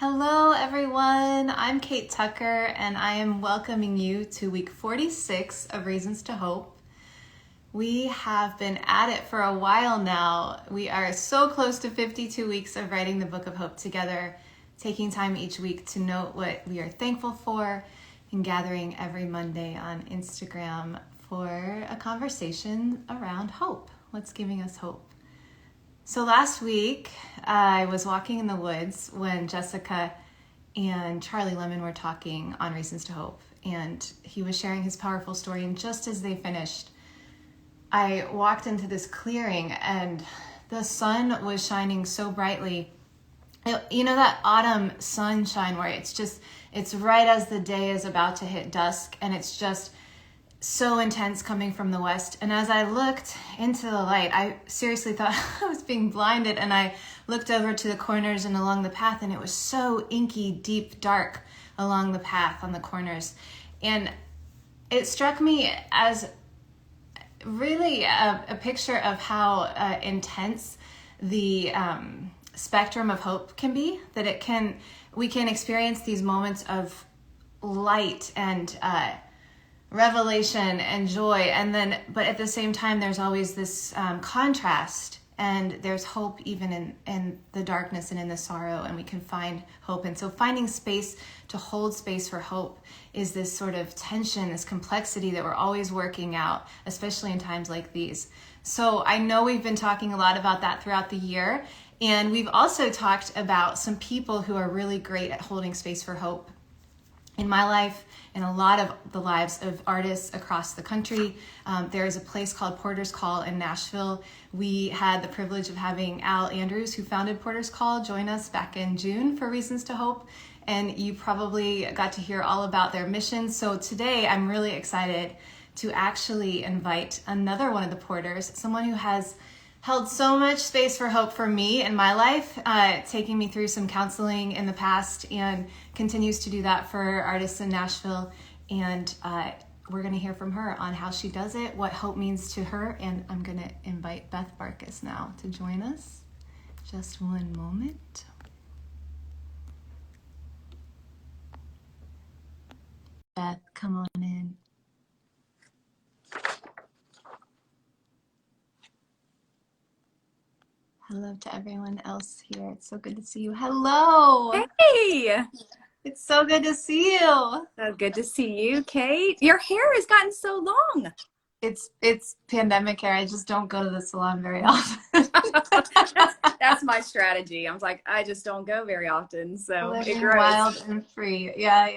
Hello, everyone. I'm Kate Tucker, and I am welcoming you to week 46 of Reasons to Hope. We have been at it for a while now. We are so close to 52 weeks of writing the Book of Hope together, taking time each week to note what we are thankful for, and gathering every Monday on Instagram for a conversation around hope. What's giving us hope? So last week, I was walking in the woods when Jessica and Charlie Lemon were talking on Reasons to Hope, and he was sharing his powerful story, and just as they finished, I walked into this clearing, and the sun was shining so brightly. You know that autumn sunshine where it's right as the day is about to hit dusk, and it's just so intense coming from the west. And as I looked into the light, I seriously thought I was being blinded, and I looked over to the corners and along the path, and it was so inky, deep, dark along the path on the corners. And it struck me as really a picture of how intense the spectrum of hope can be, that we can experience these moments of light and revelation and joy, but at the same time there's always this contrast, and there's hope even in the darkness and in the sorrow, and we can find hope. And so finding space to hold space for hope is this sort of tension, this complexity that we're always working out, especially in times like these. So I know we've been talking a lot about that throughout the year, and we've also talked about some people who are really great at holding space for hope in my life and a lot of the lives of artists across the country. There is a place called Porter's Call in Nashville. We had the privilege of having Al Andrews, who founded Porter's Call, join us back in June for Reasons to Hope. And you probably got to hear all about their mission. So today I'm really excited to actually invite another one of the Porters, someone who has held so much space for hope for me in my life, taking me through some counseling in the past, and continues to do that for artists in Nashville. And we're going to hear from her on how she does it, what hope means to her. And I'm going to invite Beth Barcus now to join us. Just one moment. Beth, come on in. Hello to everyone else here. It's so good to see you. Hello. Hey, It's so good to see you. so good to see you, Kate. Your hair has gotten so long. It's pandemic hair. I just don't go to the salon very often. That's my strategy. I was like, I just don't go very often, so it Living grows. wild and free. Yeah.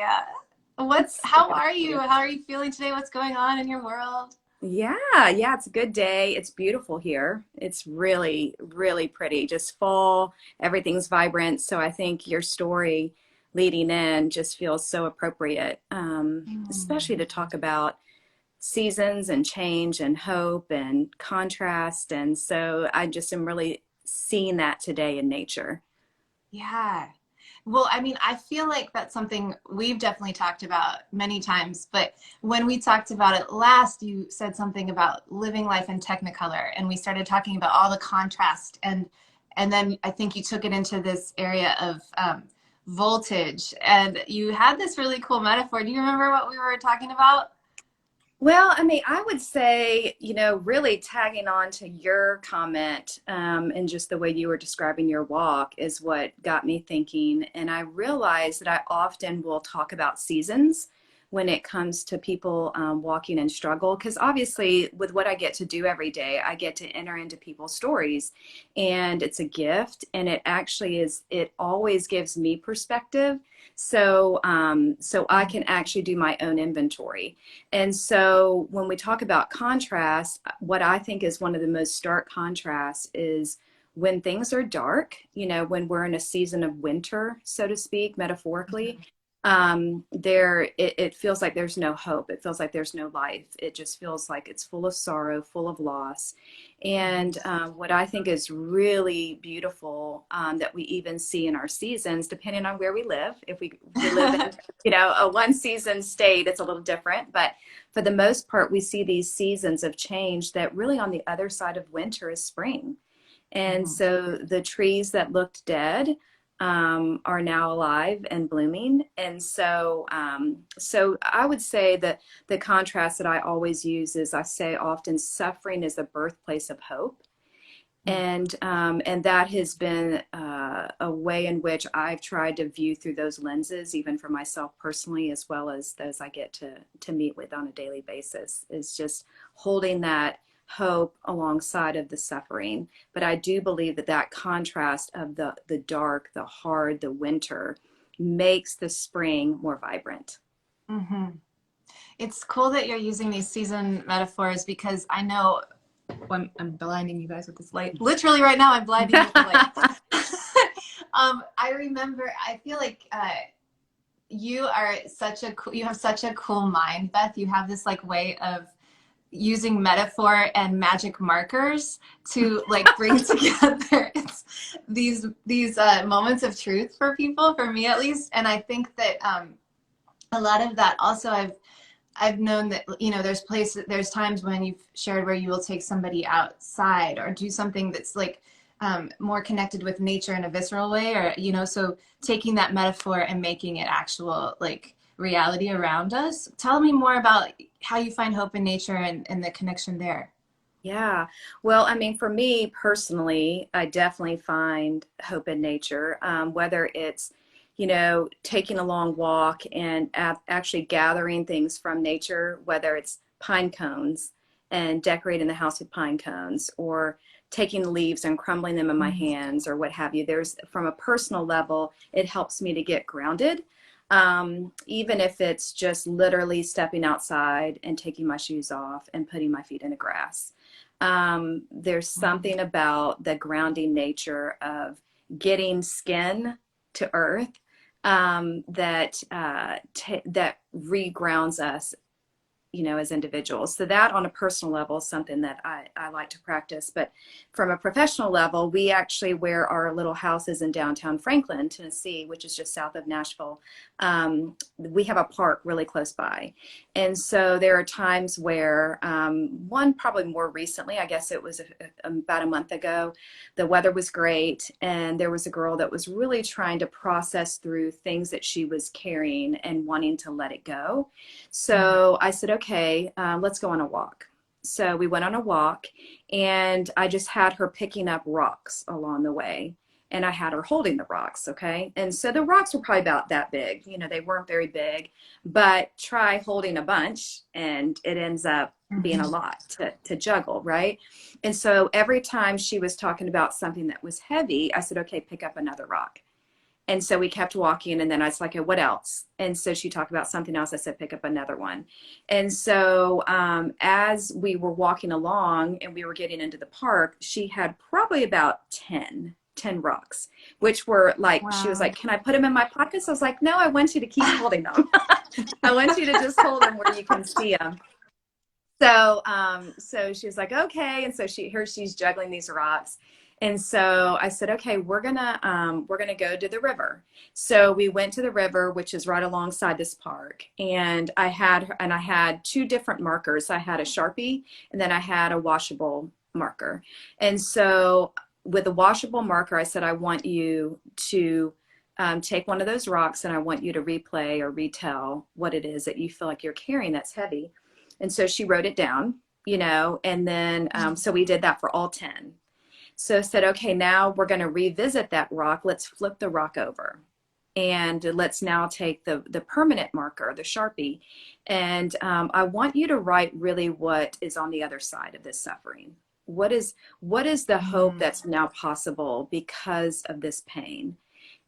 How are you? How are you feeling today? What's going on in your world? Yeah, it's a good day. It's beautiful here. It's really, really pretty. Just fall, everything's vibrant. So I think your story leading in just feels so appropriate, especially to talk about seasons and change and hope and contrast. And so I just am really seeing that today in nature. Yeah. Well, I mean, I feel like that's something we've definitely talked about many times, but when we talked about it last, you said something about living life in Technicolor, and we started talking about all the contrast, and then I think you took it into this area of voltage, and you had this really cool metaphor. Do you remember what we were talking about? Well, I mean, I would say, really tagging on to your comment, and just the way you were describing your walk is what got me thinking. And I realized that I often will talk about seasons when it comes to people walking in struggle, because obviously with what I get to do every day, I get to enter into people's stories, and it's a gift, and it always gives me perspective. So I can actually do my own inventory. And so when we talk about contrast, what I think is one of the most stark contrasts is when things are dark, when we're in a season of winter, so to speak, metaphorically, it feels like there's no hope. It feels like there's no life. It just feels like it's full of sorrow, full of loss. And what I think is really beautiful, that we even see in our seasons, depending on where we live. If we live in, a one season state, it's a little different. But for the most part, we see these seasons of change that really on the other side of winter is spring. And so the trees that looked dead are now alive and blooming. And so, so I would say that the contrast that I always use is I say often suffering is the birthplace of hope. And that has been a way in which I've tried to view through those lenses, even for myself personally, as well as those I get to meet with on a daily basis, is just holding that hope alongside of the suffering. But I do believe that that contrast of the dark, the hard, the winter makes the spring more vibrant. Mm-hmm. It's cool that you're using these season metaphors because I know I'm blinding you guys with this light. Literally right now, I'm blinding you with the light. I remember, I feel like you are you have such a cool mind, Beth. You have this like way of using metaphor and magic markers to like bring together these moments of truth for people, for me at least. And I think that a lot of that also I've known that, you know, there's times when you've shared where you will take somebody outside or do something that's like more connected with nature in a visceral way, or, you know, so taking that metaphor and making it actual like reality around us. Tell me more about how you find hope in nature and the connection there. Yeah. Well, I mean, for me personally, I definitely find hope in nature, whether it's, you know, taking a long walk and actually gathering things from nature, whether it's pine cones and decorating the house with pine cones, or taking the leaves and crumbling them in my hands, or what have you. There's, from a personal level, it helps me to get grounded. Even if it's just literally stepping outside and taking my shoes off and putting my feet in the grass. There's something about the grounding nature of getting skin to earth, that that regrounds us, you know, as individuals. So that on a personal level is something that I like to practice. But from a professional level, we actually, where our little house is in downtown Franklin, Tennessee, which is just south of Nashville, we have a park really close by. And so there are times where, one probably more recently, I guess it was about a month ago, the weather was great. And there was a girl that was really trying to process through things that she was carrying and wanting to let it go. So I said, okay, let's go on a walk. So we went on a walk, and I just had her picking up rocks along the way, and I had her holding the rocks. Okay. And so the rocks were probably about that big, you know, they weren't very big, but try holding a bunch and it ends up being a lot to juggle. Right. And so every time she was talking about something that was heavy, I said, okay, pick up another rock. And so we kept walking, and then I was like, what else? And so she talked about something else. I said, pick up another one. And so as we were walking along and we were getting into the park, she had probably about 10 rocks, which were like, wow. She was like, can I put them in my pockets? I was like, no, I want you to keep holding them. I want you to just hold them where you can see them. So, so she was like, okay. And so she's juggling these rocks. And so I said, okay, we're gonna go to the river. So we went to the river, which is right alongside this park. And I had two different markers. I had a Sharpie, and then I had a washable marker. And so with the washable marker, I said, I want you to take one of those rocks, and I want you to replay or retell what it is that you feel like you're carrying that's heavy. And so she wrote it down, you know, and then so we did that for all 10. So I said, okay, now we're going to revisit that rock. Let's flip the rock over. And let's now take the permanent marker, the Sharpie. And I want you to write really what is on the other side of this suffering. What is the hope that's now possible because of this pain?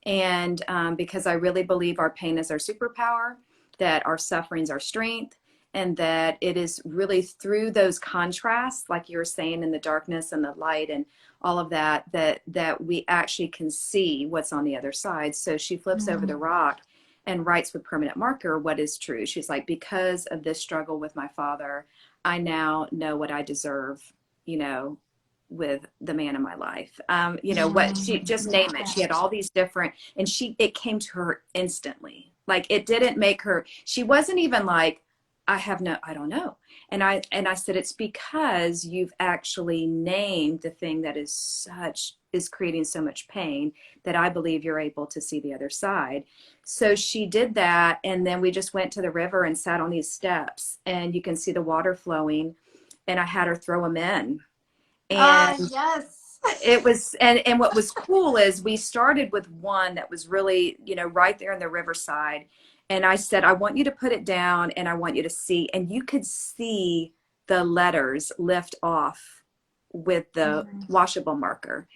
And because I really believe our pain is our superpower, that our suffering's our strength, and that it is really through those contrasts, like you were saying, in the darkness and the light and all of that, that we actually can see what's on the other side. So she flips over the rock and writes with permanent marker what is true. She's like, because of this struggle with my father, I now know what I deserve, you know, with the man in my life. You know, what she just name it. She had all these different, and it came to her instantly. Like, it didn't make her, she wasn't even like, I don't know. And I said, it's because you've actually named the thing that is creating so much pain that I believe you're able to see the other side. So she did that. And then we just went to the river and sat on these steps, and you can see the water flowing, and I had her throw them in. Ah, And yes. it was, and what was cool is we started with one that was really, right there in the riverside. And I said, I want you to put it down and I want you to see. And you could see the letters lift off with the Mm. washable marker.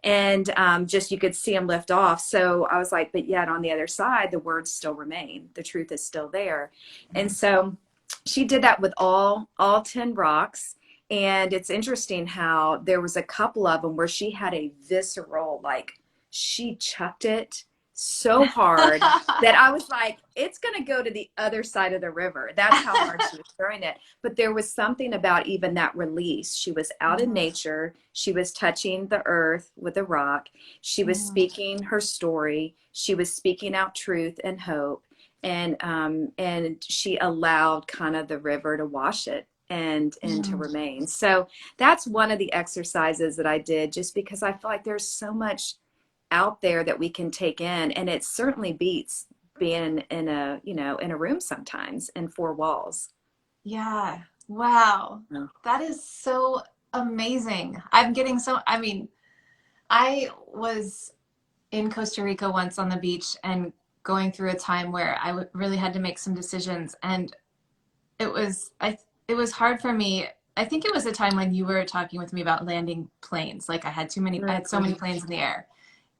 And just you could see them lift off. So I was like, but yet on the other side, the words still remain. The truth is still there. And so she did that with all 10 rocks. And it's interesting how there was a couple of them where she had a visceral, like she chucked it so hard that I was like, it's going to go to the other side of the river. That's how hard she was throwing it. But there was something about even that release. She was out in nature. She was touching the earth with a rock. She was speaking her story. She was speaking out truth and hope. And she allowed kind of the river to wash it and to remain. So that's one of the exercises that I did, just because I feel like there's so much out there that we can take in, and it certainly beats being in a room sometimes in four walls. Yeah. Wow. Yeah. That is so amazing. I mean, I was in Costa Rica once on the beach and going through a time where really had to make some decisions, and it was hard for me. I think it was a time when you were talking with me about landing planes. Like I had so many planes in the air,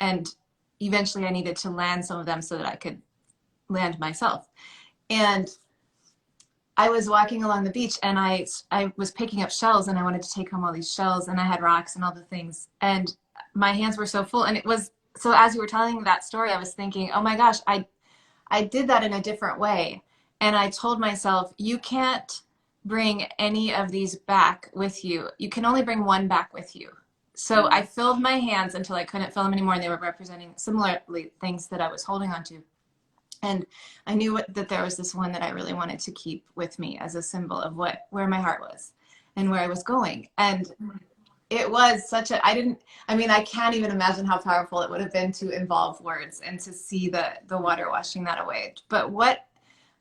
and eventually I needed to land some of them so that I could land myself. And I was walking along the beach, and I was picking up shells, and I wanted to take home all these shells, and I had rocks and all the things, and my hands were so full. And it was so, as you were telling that story, I was thinking, oh my gosh, I did that in a different way. And I told myself, you can't bring any of these back with you. You can only bring one back with you. So I filled my hands until I couldn't fill them anymore, and they were representing similarly things that I was holding on to. And I knew that there was this one that I really wanted to keep with me as a symbol of where my heart was and where I was going. And it was I mean, I can't even imagine how powerful it would have been to involve words and to see the water washing that away. But what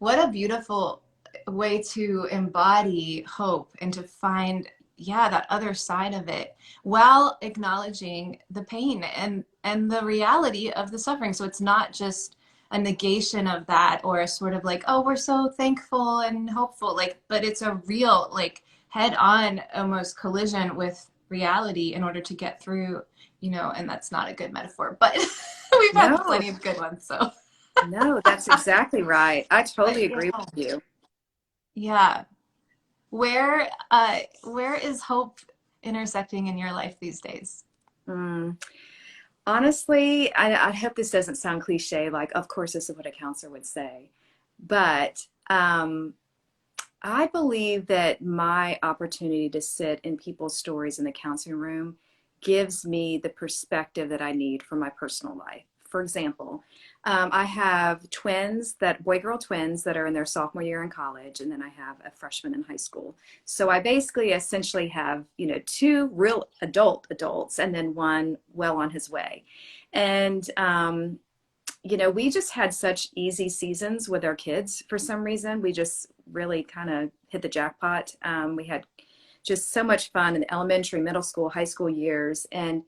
a beautiful way to embody hope and to find, yeah, that other side of it while acknowledging the pain and the reality of the suffering. So it's not just a negation of that, or a sort of like, oh, we're so thankful and hopeful, like, but it's a real, like, head on almost collision with reality in order to get through, and that's not a good metaphor, but we've had No, plenty of good ones. So no, that's exactly right. I but totally agree yeah, with you. yeah. Where is hope intersecting in your life these days? Mm. Honestly, I hope this doesn't sound cliche, like, of course, this is what a counselor would say. But I believe that my opportunity to sit in people's stories in the counseling room gives me the perspective that I need for my personal life. For example, I have boy-girl twins that are in their sophomore year in college, and then I have a freshman in high school. So I basically essentially have, two real adults, and then one well on his way. And we just had such easy seasons with our kids for some reason. We just really kind of hit the jackpot. We had just so much fun in the elementary, middle school, high school years. And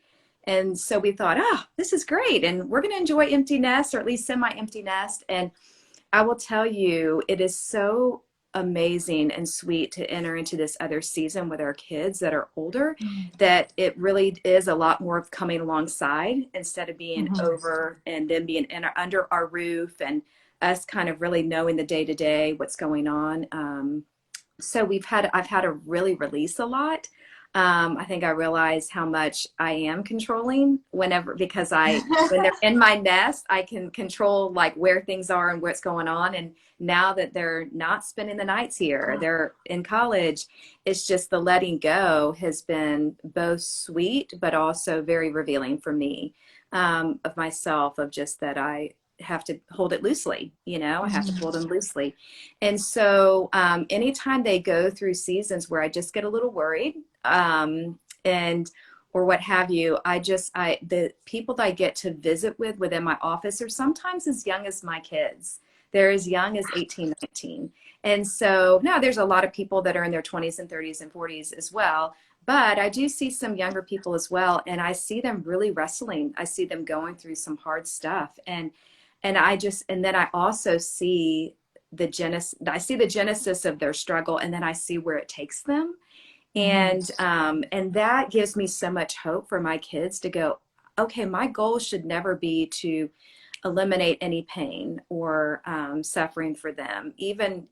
so we thought, this is great. And we're going to enjoy empty nest, or at least semi-empty nest. And I will tell you, it is so amazing and sweet to enter into this other season with our kids that are older, that it really is a lot more of coming alongside instead of being over and them being under our roof, and us kind of really knowing the day to day what's going on. So I've had to really release a lot. I think I realize how much I am controlling because when they're in my nest, I can control like where things are and what's going on. And now that they're not spending the nights here, they're in college, it's just the letting go has been both sweet, but also very revealing for me, of myself, of just that have to hold it loosely. I have to Mhm. hold them loosely. And so anytime they go through seasons where I just get a little worried, and or what have you, the people that I get to visit with within my office are sometimes as young as my kids. They're as young as 18, 19. And so now there's a lot of people that are in their 20s and 30s and 40s as well. But I do see some younger people as well, and I see them really wrestling. I see them going through some hard stuff, and then I also see the genesis of their struggle, and then I see where it takes them, Mhm. and that gives me so much hope for my kids to go, okay, my goal should never be to eliminate any pain or suffering for them, even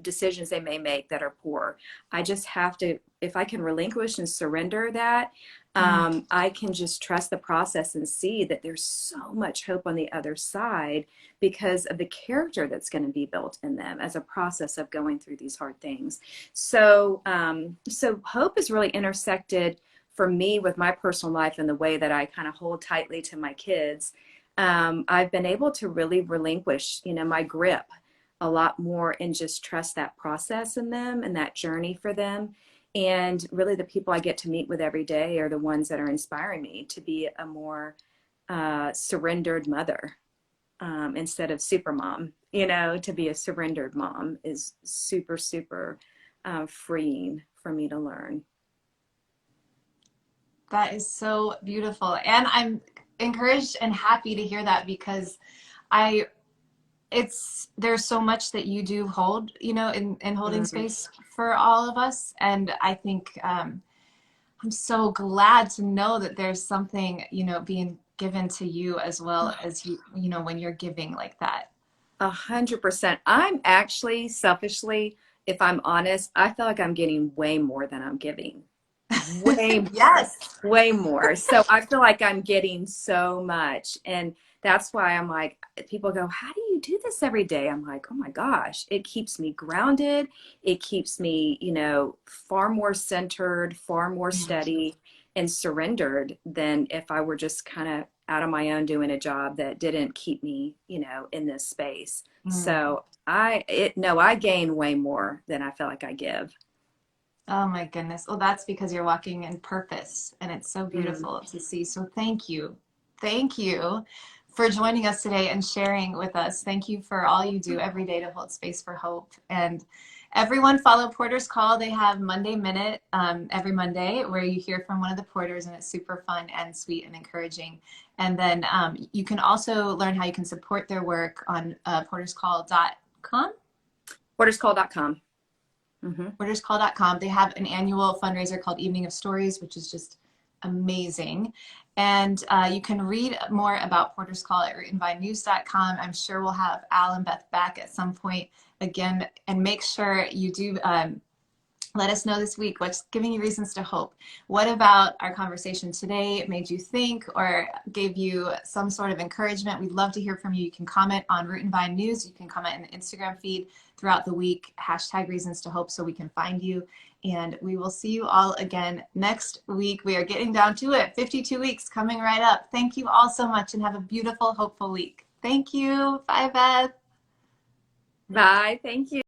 decisions they may make that are poor. I just have to, if I can relinquish and surrender that, Mhm. I can just trust the process and see that there's so much hope on the other side because of the character that's going to be built in them as a process of going through these hard things. So hope is really intersected for me with my personal life and the way that I kind of hold tightly to my kids. I've been able to really relinquish, my grip a lot more and just trust that process in them and that journey for them. And really, the people I get to meet with every day are the ones that are inspiring me to be a more surrendered mother, instead of super mom. To be a surrendered mom is super, super freeing for me to learn. That is so beautiful. And I'm encouraged and happy to hear that because I there's so much that you do hold, in holding Mhm. space for all of us. And I think I'm so glad to know that there's something, being given to you as well as when you're giving like that. 100%. I'm actually selfishly, if I'm honest, I feel like I'm getting way more than I'm giving. Way more, Yes. way more. So I feel like I'm getting so much. And that's why I'm like, people go, how do you do this every day? I'm like, oh my gosh, it keeps me grounded. It keeps me, far more centered, far more steady and surrendered than if I were just kind of out on my own doing a job that didn't keep me, in this space. Mm. So I gain way more than I feel like I give. Oh my goodness. Well, that's because you're walking in purpose and it's so Mm. beautiful to see. So thank you. Thank you for joining us today and sharing with us. Thank you for all you do every day to hold space for hope. And everyone follow Porter's Call. They have Monday Minute every Monday where you hear from one of the porters and it's super fun and sweet and encouraging. And then you can also learn how you can support their work on porterscall.com. Porterscall.com. Mm-hmm. Porterscall.com. They have an annual fundraiser called Evening of Stories, which is just amazing. And you can read more about Porter's Call at routeandvinenews.com. I'm sure we'll have Al and Beth back at some point again. And make sure you do let us know this week what's giving you reasons to hope. What about our conversation today made you think or gave you some sort of encouragement? We'd love to hear from you. You can comment on Root and Vine News. You can comment in the Instagram feed throughout the week, hashtag reasons to hope so we can find you. And we will see you all again next week. We are getting down to it. 52 weeks coming right up. Thank you all so much and have a beautiful, hopeful week. Thank you. Bye, Beth. Bye. Thank you.